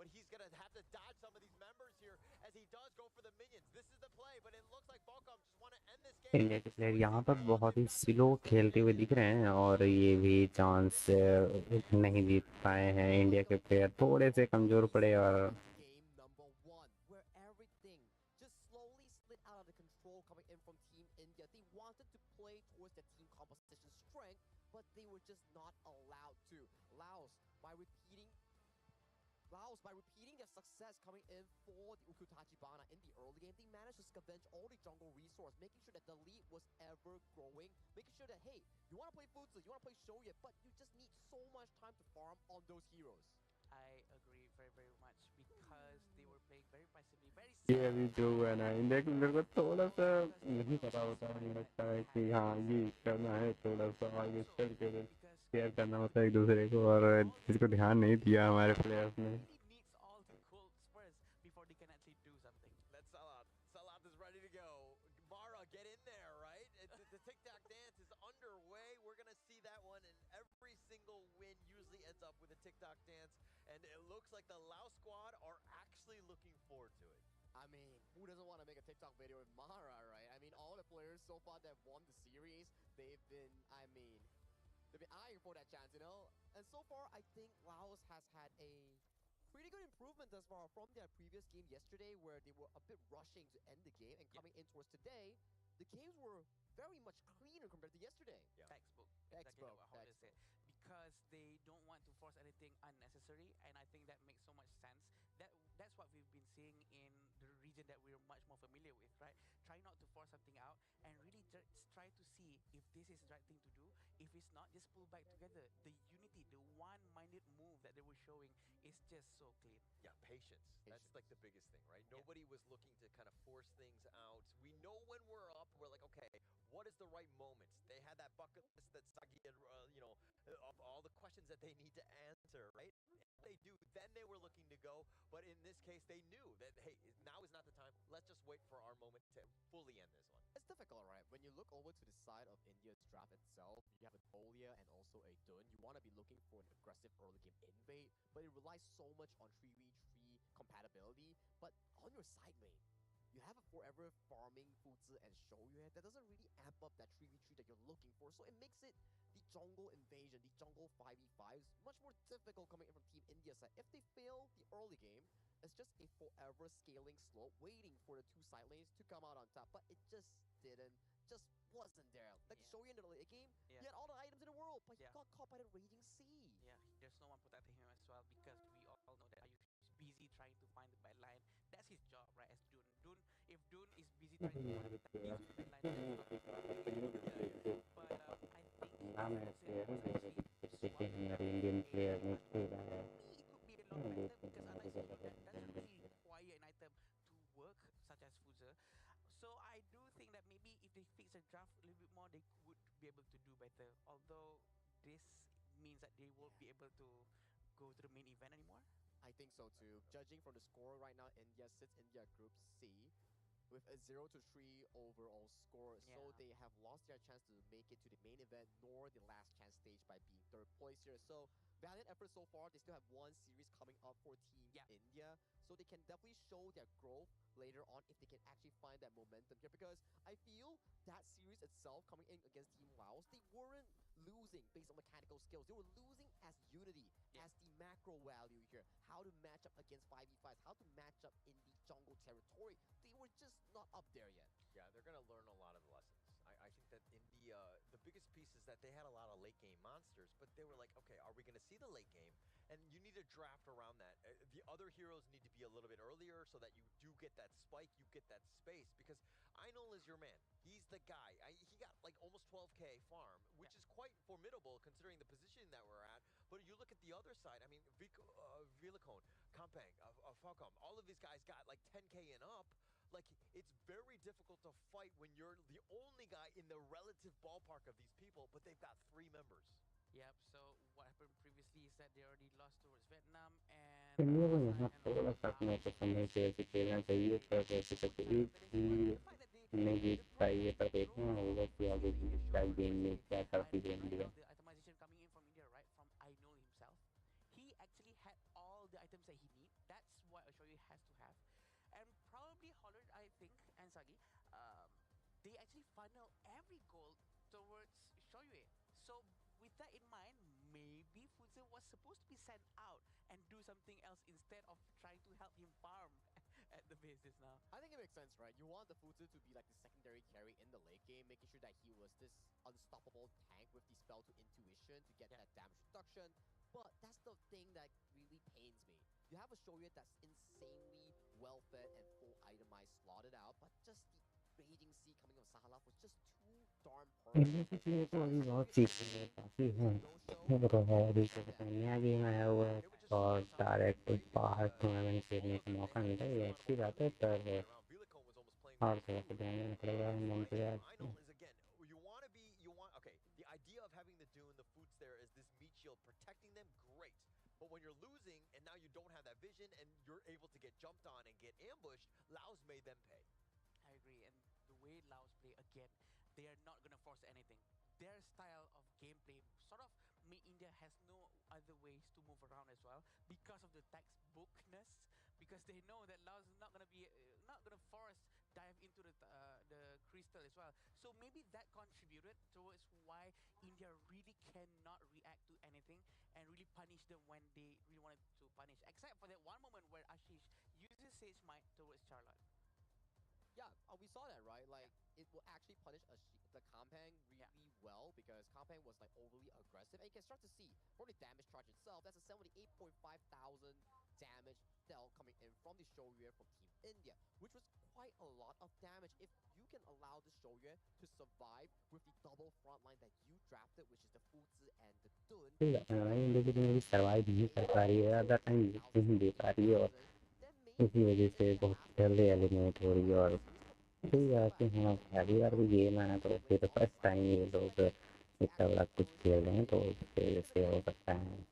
but he's gonna have to dodge some of these members here as he does go for the minions. This is the play, but it looks like Falcom just want to end this game. India के player यहाँ पर बहुत ही slow खेलते हुए दिख रहे हैं और ये भी चांस नहीं जीत पाए हैं। इंडिया के प्लेयर थोड़े से कमज़ोर पड़े और coming in from Team India. They wanted to play towards the team composition strength, but they were just not allowed to. Laos, by repeating their success coming in for the Ukutachi Bana in the early game, they managed to scavenge all the jungle resource, making sure that the lead was ever growing, making sure that, hey, you want to play Futsu, you want to play Shoya, but you just need so much time to farm on those heroes. I agree very much because they were playing very passively, very ये अभी जो है ना India के player को थोड़ा सा नहीं पता होता है, मुझे लगता है कि हाँ ये करना है, थोड़ा सा आगे चल के शेयर करना होता है एक दूसरे को, और इसको ध्यान नहीं दिया हमारे प्लेयर्स ने। needs all the cool spurs before they can actually do something. Let's Salat. Salat is ready to go. Mara, get in there, right? The tic-tac dance is underway. We're going to see that one, and every single win usually ends up with a tic-tac dance, and it looks like the Lao squad are actually looking forward to it. I mean, who doesn't want to make a TikTok video with Mara, right? I mean, all the players so far that won the series, they've been eyeing for that chance, you know? And so far, I think Laos has had a pretty good improvement thus far from their previous game yesterday, where they were a bit rushing to end the game, and coming in towards today, the games were very much cleaner compared to yesterday. Yeah. Textbook. Exactly how they say. Because they don't want to force anything unnecessary, and I think that makes so much sense. That's what we've been seeing in the region that we're much more familiar with, right? Try not to force something out and really just try to see if this is the right thing to do. If it's not, just pull back together. The unity, the one-minded move that they were showing is just so clean. Yeah, patience. That's like the biggest thing, right? Nobody was looking to kind of force things out. We know when we're up, we're like, okay, what is the right moments? They had that bucket list that Sagi had, of all the questions that they need to answer, right? If they do, then they were looking to go. But in this case, they knew that, hey, now is not the time. Let's just wait for our moment to fully end this one. It's difficult, right? When you look over to the side of India's draft itself, you have a Tolia and also a Dun. You want to be looking for an aggressive early game invade, but it relies so much on 3v3 compatibility. But on your side lane, you have a forever farming Futsu and Shoyu that doesn't really amp up that 3v3 that you're looking for. So it makes it the jungle invasion, the jungle 5v5s, much more difficult coming in from Team India side. If they fail the early game, it's just a forever scaling slope, waiting for the two side lanes to come out on top. But it just wasn't there. Like Shoyu in the late game, he had all the items in the world, but he got caught by the Raging Sea. Yeah, there's no one protecting him as well, because we all know that Ayush is busy trying to find the bad line. That's his job, right? As Dun. If Dun is busy trying to find the bad line, that's not his job. But I think Indian player ने खेला है। it could be a lot better, because unlike Shoyu, that doesn't really require an item to work, such as Fuzer. So I do think that maybe if they fix the draft a little bit more, they would be able to do better. Although this means that they won't be able to go to the main event anymore. I think so too. Judging from the score right now, India sits in their Group C with a 0-3 overall score. So they have lost their chance to make it to the main event, nor the last chance stage by being third place here. So valiant effort so far. They still have one series coming up for Team India. So they can definitely show their growth later on if they can actually find that momentum here. Because I feel that series itself coming in against Team Laos, they weren't losing based on mechanical skills. They were losing as unity, as the macro value here. How to match up against 5v5s, how to match up in the jungle territory. They were just not up there yet. Yeah, they're going to learn a lot of lessons. I think that India, the biggest piece is that they had a lot of late game monsters, but they were like, okay, are we going to see the late game? And you need to draft around that. The other heroes need to be a little bit earlier so that you do get that spike, you get that space, because Einol is your man. He's the guy. He got like almost 12K farm, which is quite formidable considering the position that we're at. But you look at the other side, I mean, Vilacone, Kampang, Falcom, all of these guys got like 10K and up. Like, it's very difficult to fight when you're the only guy in the relative ballpark of these people, but they've got 3 members. Yep, so what happened previously is that they already lost towards Vietnam, and India को यहाँ थोड़ा सा अपने को समझ के खेलना चाहिए, पर जैसे कि एक ही नहीं जीत पाई है, पर देखना होगा कि आगे क्या गेम में क्या करती है India. the itemization coming in from India, right, from Ainul himself. He actually had all the items that he need. That Sagi, um, they actually funnel every goal towards Shoyue. So with that in mind, maybe Fuzu was supposed to be sent out and do something else instead of trying to help him farm at the bases now. I think it makes sense, right? You want the Fuzu to be like the secondary carry in the late game, making sure that he was this unstoppable tank with the spell to intuition to get that damage reduction. But that's the thing that really pains me. You have a Shoya that's insanely well fed and full itemized, slotted out, but just the Raging Sea coming from Sahalaf was just too darn perfect. ये तो So अभी this बहुत Shoya चीज़ें हैं, initiation काफ़ी is हैं a no-show. वो तो है Don't अभी trust तो them. नया गेम आया हुआ है It would just slow और us out a little direct bit, कुछ right? बाहर The टूर्नामेंट goal खेलने of का it, they मौका had मिलता this है ये अच्छी incredible बात है early game all the पर way around. Villicone was almost playing with और his थोड़ा सा food. ध्यान देना पड़ेगा मन पे यार Einol is again, okay, the idea of having the Dune, the Foots there is this meat shield protecting them, great. But when you're losing and now you don't have that vision and you're able to get jumped on and get ambushed, Laos made them pay. I agree, and the way Laos play again, they are not gonna force anything. Their style of gameplay sort of made India has no other ways to move around as well because of the textbookness. Because they know that Laos is not gonna force dive into the crystal as well. So maybe that contributed towards why India really cannot react to anything and really punish them when they really wanted to punish. Except for that one moment where Ashish uses Sage Might towards Charlotte. Yeah, we saw that, right? Like, it will actually punish the Kampang Yeah. really well because Kampang was like overly aggressive. And you can start to see for the damage charge itself, that's a 78.5 thousand damage dealt coming in from the Shoryue from Team India, which was quite a lot of damage. If you can allow the Shoryue to survive with the double front line that you drafted, which is the Fuzi and the Dun, लेकिन मेरी survive नहीं कर पा रही है ज़्यादा time नहीं दे पा रही है और then maybe इसी वजह Team से India बहुत have to जल्दी step up एलिमिनेट हो रही है and और use the ठीक है Fuzi कि as हाँ a पहली बार भी गेम आया तो फिर तो फर्स्ट टाइम ये लोग इतना बड़ा कुछ खेल रहे हैं तो उसकी वजह से हो सकता है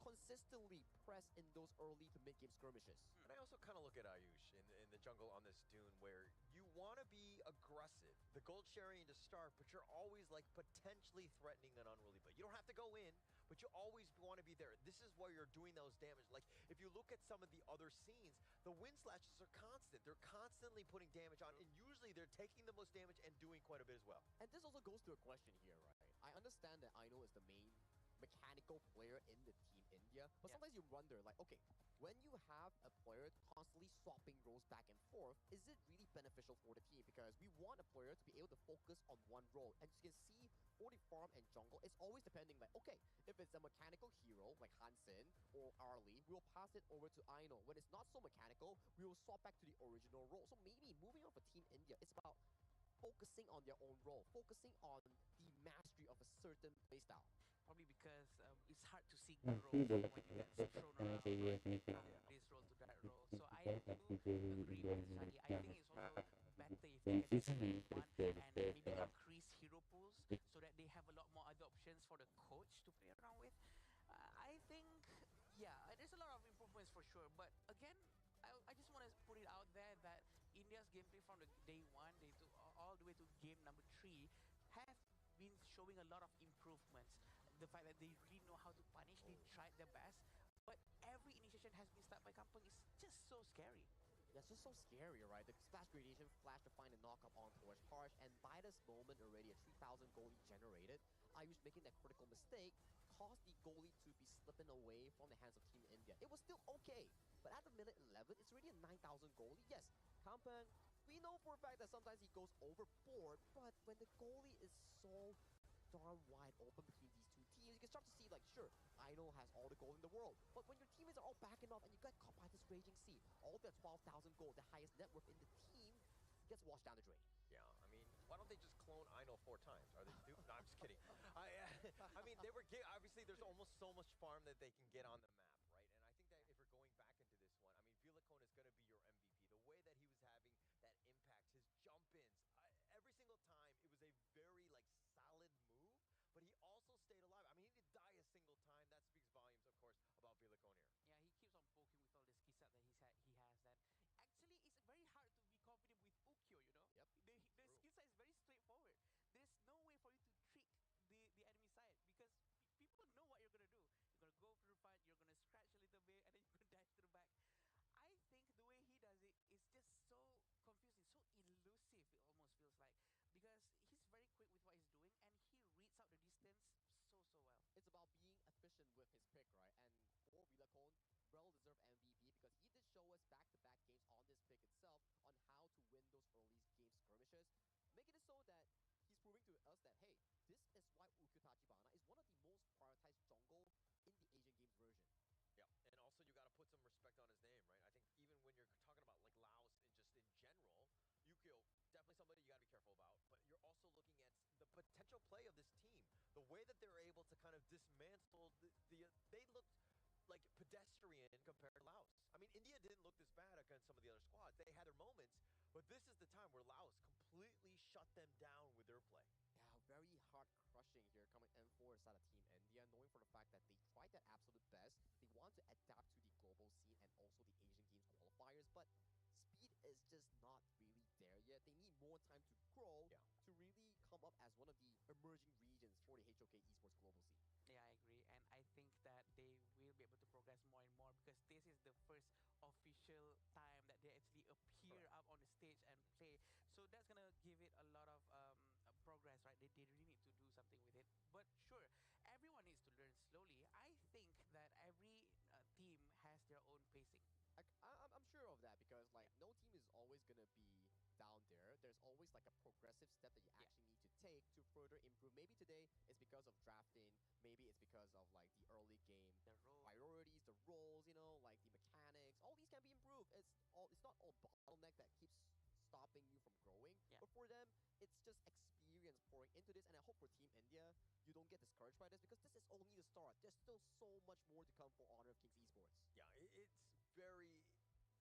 consistently press in those early to mid-game skirmishes. And I also kind of look at Ayush in the jungle on this Dune where you want to be aggressive. The gold sharing to start, but you're always like potentially threatening an unruly blade. You don't have to go in, but you always want to be there. This is where you're doing those damage. Like if you look at some of the other scenes, the wind slashes are constant. They're constantly putting damage on, and usually they're taking the most damage and doing quite a bit as well. And this also goes to a question here, right? I understand that Aino is the main mechanical player in the Team India, but sometimes you wonder, like, okay, when you have a player constantly swapping roles back and forth, is it really beneficial for the team? Because we want a player to be able to focus on one role. And you can see for the farm and jungle, it's always depending, like, okay, if it's a mechanical hero like Hansen or Arlie, we'll pass it over to Aino. When it's not so mechanical, we will swap back to the original role. So maybe moving on for Team India, it's about focusing on their own role, focusing on the mastery of a certain playstyle. Probably because it's hard to see हाँ, growth ठीक बोला when you तो get कोशिश thrown करना around, चाहिए right? अपने से From this role to that role. So I क्या do करनी चाहिए agree इंडिया with में Sagi. I क्या think it's also better if they can benefit just है make one and इससे maybe increase hero pools so that they have a lot more other options for the coach to play around with. I think, yeah, there's a lot of improvements for sure. But again, I just want to put it out there that India's gameplay from the day one, day two, all the way to game number 3 have been showing a lot of improvements. The fact that they really know how to punish, they tried their best, but every initiation has been started by Kampung is just so scary. Yeah, it's just so scary, right? The splash gradation, flash to find a knockup on towards Harsh, and by this moment already a 3,000 goalie generated. Ayush making that critical mistake caused the goalie to be slipping away from the hands of Team India. It was still okay, but at the minute 11, it's already a 9,000 goalie. Yes, Kampang, we know for a fact that sometimes he goes overboard, but when the goalie is so darn wide open between these two teams, you can start to see, like, sure, Idol has all the gold in the world, but when your teammates are all backing off and you get caught by this Raging Sea, all their 12,000 gold, the highest net worth in the team, gets washed down the drain. Yeah, I mean, why don't they just clone Einol 4 times? Are they stupid? No, I'm just kidding. I mean, obviously there's almost so much farm that they can get on the map, right? And I think that if we're going back into this one, I mean, Villicone is going to be your MVP. The way that he was having that impact, his jump-ins, every single time, it was a very, like, solid move, but he also stayed alive. I mean, he didn't die a single time. That speaks volumes, of course, about Villicone here. Yeah, he keeps on poking with all the skill set that he has. That actually it's very hard to be confident with Ukyo. You know, Yep. The skill set is very straightforward. There's no way for you to trick the enemy side because people know what you're gonna do. You're gonna go through front, you're gonna scratch a little bit, and then you're gonna dive to the back. I think the way he does it is just so confusing, so elusive balance so well. It's about being efficient with his pick, right? And for Villacone, well-deserved MVP because he did show us back-to-back games on this pick itself on how to win those early game skirmishes, making it so that he's proving to us that, hey, this is why Ukyo Tachibana is one of the most prioritized jungle in the Asian Games version. Yeah, and also you got to put some respect on his name, right? I think even when you're talking about like Laos and just in general, Yukio, definitely somebody you got to be careful about. But you're also looking at the potential play of this team, the way that they're able to kind of dismantle they looked like pedestrian compared to Laos. I mean, India didn't look this bad against some of the other squads. They had their moments, but this is the time where Laos completely shut them down with their play. Yeah, very hard crushing here coming in for side of Team India, knowing for the fact that they tried their absolute best. They want to adapt to the global scene and also the Asian Games qualifiers, but speed is just not really there yet. They need more time to grow to really come up as one of the emerging regions for the HOK esports global scene. Yeah, I agree. And I think that they will be able to progress more and more because this is the first official time that they actually appear up on the stage and play. So that's going to give it a lot of progress, right? They really need to do something with it. But sure, everyone needs to learn slowly. I think that every team has their own pacing. I'm sure of that because like no team is always gonna be down there. There's always like a progressive step that you actually need to take to further improve. Maybe today it's because of drafting. Maybe it's because of like the early game priorities, the roles, you know, like the mechanics. All these can be improved. It's not all bottleneck that keeps stopping you from growing. But for them, it's just experience pouring into this. And I hope for Team India, you don't get discouraged by this because this is only the start. There's still so much more to come for Honor of Kings Esports. Yeah, it's very,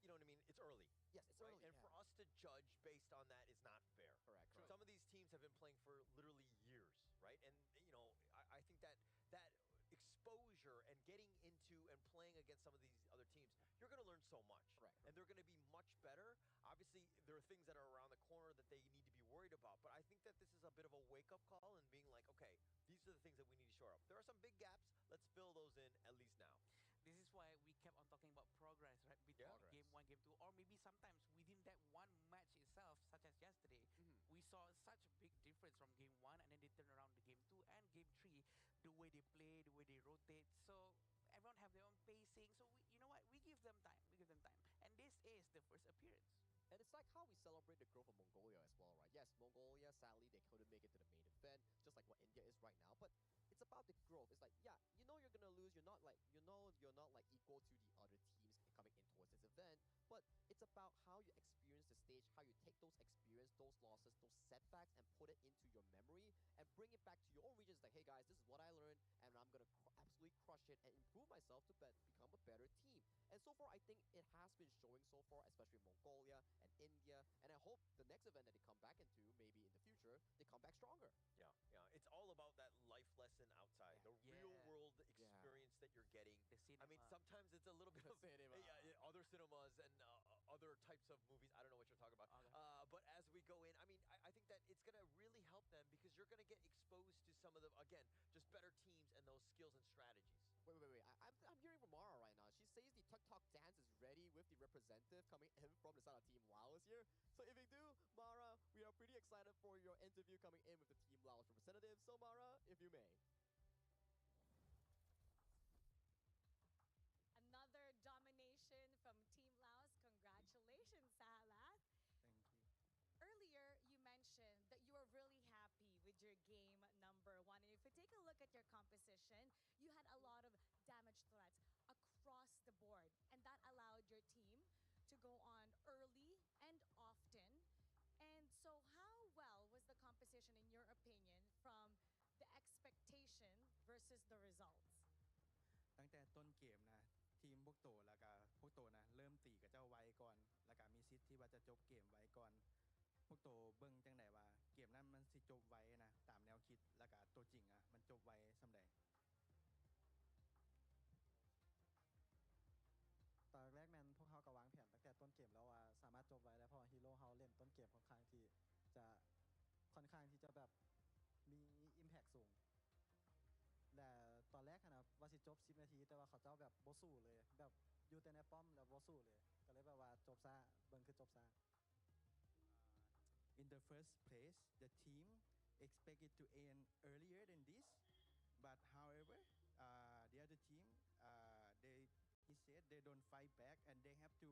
you know what I mean? It's early. Yes, it's early. And for us to judge based on that is not fair. Correct. Some of these teams have been playing for literally years, right? And, you know, I think that exposure and getting into and playing against some of these other teams, you're going to learn so much. Correct. And they're going to be much better. Obviously, there are things that are around the corner that they need to be worried about. But I think that this is a bit of a wake-up call and being like, okay, these are the things that we need to shore up. There are some big gaps. Let's fill those in at least now. This is why we kept on talking about progress, right? Between game 1, game 2, or maybe sometimes within that one match itself, such as yesterday, we saw such a big difference from game 1 and then they turn around to game 2 and game 3, the way they play, the way they rotate. So everyone have their own pacing. So you know what? We give them time. And this is the first appearance. And it's like how we celebrate the growth of Mongolia as well, right? Yes, Mongolia, sadly, they couldn't make it to the main event, just like what India is right now. But it's about the growth. It's like, yeah, you know you're gonna lose. You're not like equal to the other teams coming in towards this event. But it's about how you experience the stage, how you take those experience, those losses, those setbacks, and put it into your memory and bring it back to your own regions. Like, hey guys, this is what I learned, and I'm gonna absolutely crush it and improve myself to become a better team. And so far, I think it has been showing so far, especially Mongolia and India. And I hope the next event that they come back into, maybe in the future, they come back stronger. Yeah. It's all about that life lesson outside, the real world experience that you're getting. I mean, sometimes it's a little bit of other cinemas and other types of movies. I don't know what you're talking about. But as we go in, I mean, I think that it's going to really help them because you're going to get exposed to some of the, again, just better teams and those skills and strategies. Wait. I'm hearing from Mara right now. She says the Tuk Tuk dance is ready with the representative coming in from the side of Team Laos here. So if you do, Mara, we are pretty excited for your interview coming in with the Team Laos representative. So Mara, if you may. Another domination from Team Laos. Congratulations, Sahalat. Thank you. Earlier, you mentioned that you were really happy with your game number 1. And if we take a look at your composition, you had a lot of damage threats across the board. And that allowed your team to go on early and often. And so how well was the composition, in your opinion, from the expectation versus the results? ตั้งแต่ต้นเกมนะทีมพวกโตแล้วก็พวกโตนะเริ่มตีกับเจ้าไวก่อนแล้วก็มีสิทธิ์ที่ว่าจะจบเกมไวก่อนพวกโตเบิ่งจังไดว่าเกมนั้นมันสิจบไวนะตามแนวคิดแล้วก็ตัวจริงอ่ะมันจบไวส่ำใดตอนแรกแมนพวกเขาก็วางแผนตั้งแต่ต้นเกมแล้วว่าสามารถจบไว้ได้เพราะฮีโร่เขาเล่นต้นเกมค่อนข้างที่จะแบบมี impact สูงและตอนแรกนะว่าสิจบ10 นาทีแต่ว่าเขาเจ้าแบบบ่สู้เลยแบบอยู่แต่ในป้อมแล้วบ่สู้เลยก็เลยแบบว่าจบซะเบิ่งคือจบซะ In the first place the team expected to end earlier than this But however, the other team, they he said they don't fight back and they have to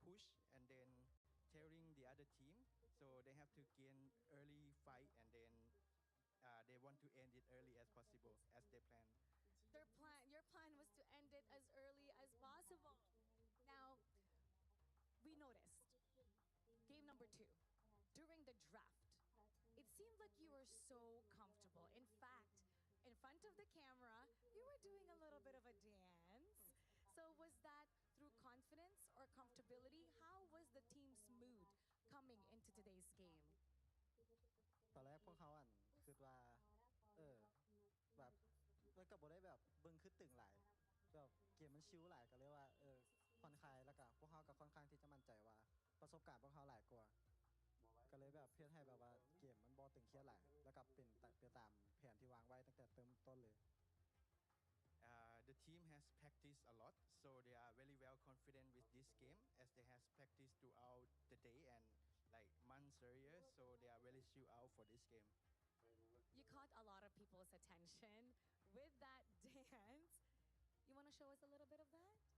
push and then tearing the other team. So they have to gain early fight and then they want to end it early as possible as they plan. Your plan was to end it as early as possible. Now, we noticed game number 2 during the draft. It seemed like you were so comfortable. In fact, in front of the camera, you were doing a little bit of a dance. So, was that through confidence or comfortability? How was the team's mood coming into today's game? ตอนแรกพวกเขาคิดว่าเออแบบมันก็บ่ได้แบบเบิ่งคือตึงหลายแบบเกมมันชิลหลายก็เลยว่าผ่อนคลายแล้วก็พวกเขาก็ค่อนข้างที่จะมั่นใจว่าประสบการณ์พวกเขาหลายกว่าก็เลยแบบเพื่อให้แบบว่าเกมมันบ่ตึงเครียดหลายแล้วก็เป็นไปตามแผนที่วางไว้ตั้งแต่เติมต้นเลย The team has practiced a lot, so they are very well confident with this game as they has practiced throughout the day and like months earlier. So they are really chill out for this game. You caught a lot of people's attention with that dance. You want to show us a little bit of that?